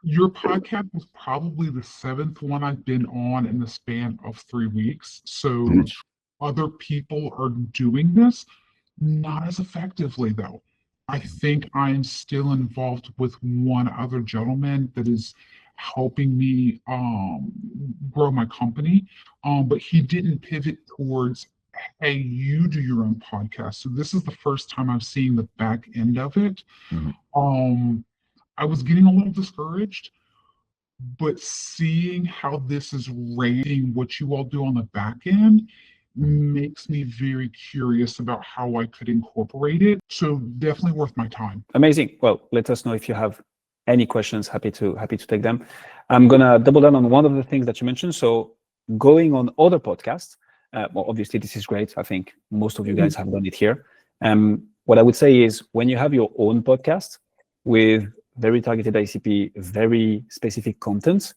Your podcast was probably the seventh one I've been on in the span of 3 weeks. So other people are doing this, not as effectively though. I think I'm still involved with one other gentleman that is helping me grow my company. But he didn't pivot towards, hey, you do your own podcast. So this is the first time I'm seeing the back end of it. Mhm. Um, I was getting a little discouraged, but seeing how this is rating what you all do on the back end makes me very curious about how I could incorporate it. So definitely worth my time. Amazing. Well, let us know if you have any questions. Happy to take them. I'm gonna double down on one of the things that you mentioned. So going on other podcasts. Well, obviously this is great. I think most of you guys have done it here. What I would say is when you have your own podcast with very targeted ICP, very specific content,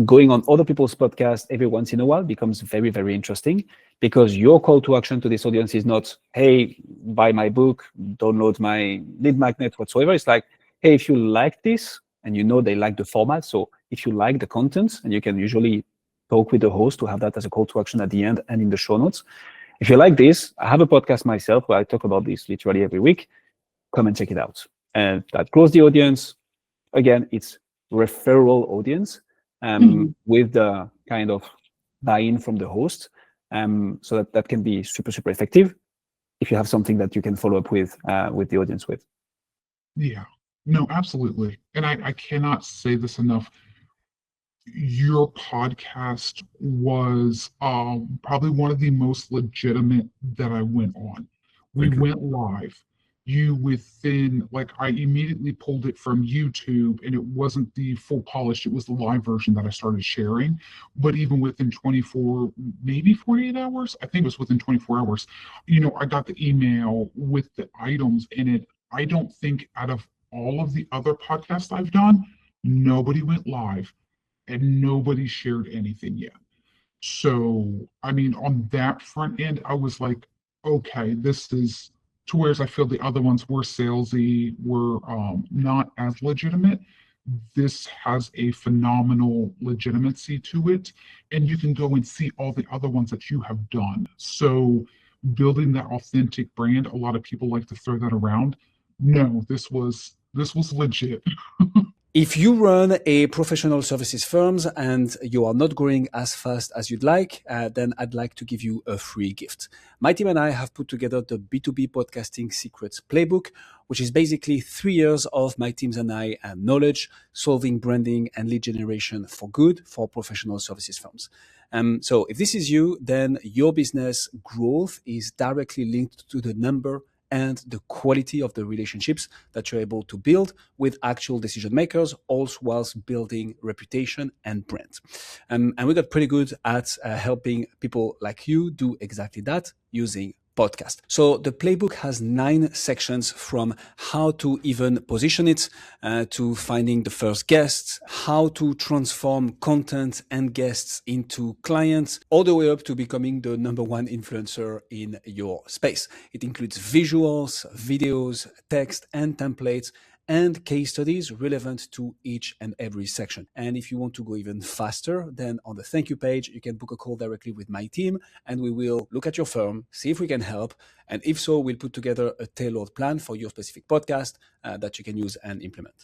going on other people's podcasts every once in a while becomes very, very interesting because your call to action to this audience is not, hey, buy my book, download my lead magnet, whatsoever. It's like, hey, if you like this, and you know they like the format, so if you like the content, and you can usually talk with the host to have that as a call to action at the end and in the show notes. If you like this, I have a podcast myself where I talk about this literally every week. Come and check it out. And that grows the audience. Again, it's referral audience with the kind of buy-in from the host. So that can be super, super effective if you have something that you can follow up with the audience with. Yeah, no, absolutely. And I cannot say this enough. Your podcast was probably one of the most legitimate that I went on. We Thank you. went live. You within, like, I immediately pulled it from YouTube and it wasn't the full polished, it was the live version that I started sharing. But even within 24, maybe 48 hours, I think it was within 24 hours, I got the email with the items in it. I don't think out of all of the other podcasts I've done, nobody went live and nobody shared anything yet. So, I mean, on that front end, I was like, okay, this is to whereas I feel the other ones were salesy, were not as legitimate. This has a phenomenal legitimacy to it, and you can go and see all the other ones that you have done. So, building that authentic brand, a lot of people like to throw that around. No, this was legit. If you run a professional services firms and you are not growing as fast as you'd like, then I'd like to give you a free gift. My team and I have put together the B2B Podcasting Secrets Playbook, which is basically 3 years of my teams and I knowledge, solving branding and lead generation for good for professional services firms. So if this is you, then your business growth is directly linked to the number and the quality of the relationships that you're able to build with actual decision makers, also whilst building reputation and brand. And we got pretty good at helping people like you do exactly that using podcast. So the playbook has 9 sections, from how to even position it, to finding the first guests, how to transform content and guests into clients, all the way up to becoming the #1 influencer in your space. It includes visuals, videos, text, and templates, and case studies relevant to each and every section. And if you want to go even faster, then on the thank you page, you can book a call directly with my team and we will look at your firm, see if we can help. And if so, we'll put together a tailored plan for your specific podcast that you can use and implement.